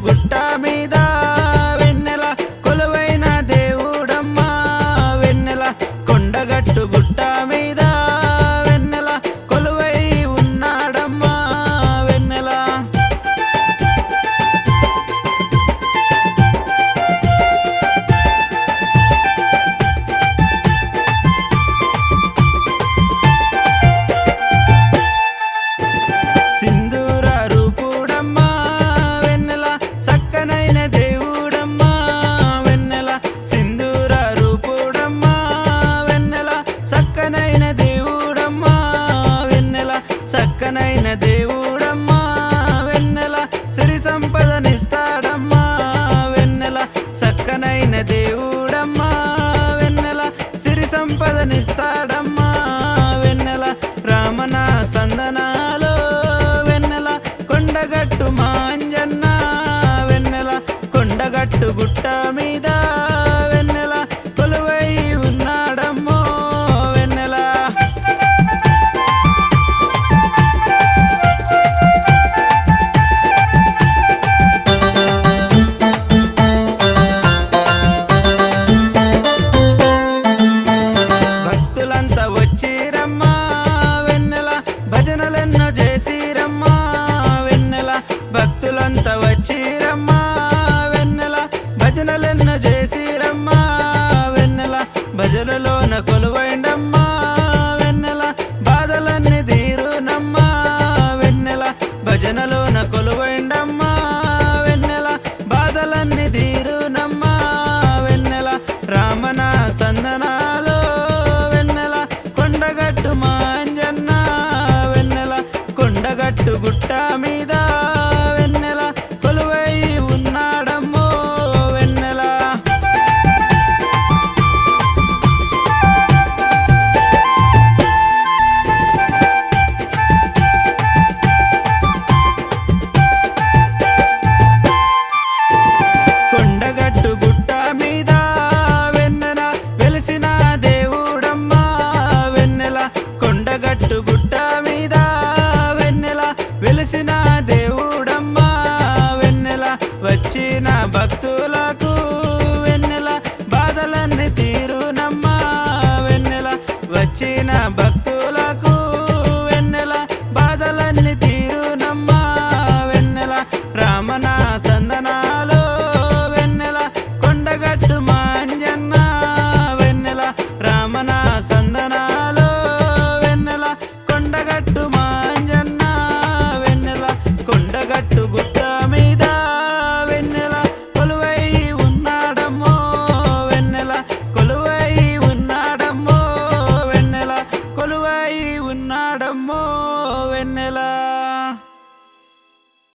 గుట్ట మీద వెన్నెల కొలువైన దేవుడమ్మా వెన్నెల కొండగట్టు గుట్ట మీద వెన్నెల కొలువై ఉన్నాడమ్మా వెన్నెల సింధూర రూపుడమ్మా వెన్నెల సక్కనైన దేవుడమ్మా వెన్నెల సింధూర రూపుడమ్మా వెన్నెల సక్కనైన దేవుడమ్మా వెన్నెల సక్కనైన దేవుడమ్మా వెన్నెల సిరి సంపదనిస్తాడమ్మా వెన్నెల సక్కనైన దేవుడమ్మా వెన్నెల సిరి సంపదనిస్తాడమ్మా వెన్నెల రామన సందనాలో వెన్నెల కొండగట్టు మాంజన్న వెన్నెల కొండగట్టు గుట్ట మీద వెన్నెల కొలువై ఉన్నాడమ్మో వెన్నెల భక్తులంతా వచ్చిరమ్మా వెన్నెల భజనలెన్నో చేసిరమ్మా వెన్నెల భక్తులంతా వచ్చిరమ్మా వెన్నెల భజనలెన్నో చేసిరమ్మా వెన్నెల భజనలోన కొలువైండమ్మా వెన్నెల బాధలన్నీ తీరునమ్మా వెన్నెల భజనలోన కొలువైండమ్మా వెన్నెల బాధలన్నీ తీరునమ్మా వెన్నెల రామన సందనాలో వెన్నెల కొండగట్టు మాంజన్న వెన్నెల కొండగట్టు గుట్ట మీద వెన్నెల కొలువై ఉన్నాడమ్మో వెన్నెల కొండగట్టు గుట్ట మీద వెన్నెల వెలిసిన దేవుడమ్మా వెన్నెల కొండగట్టు గుట్ట మీద వెన్నెల వెలిసిన దేవుడమ్మా వెన్నెల వచ్చిన భక్తులకు వెన్నెల బాధలన్నీ తీరునమ్మా వెన్నెల వచ్చిన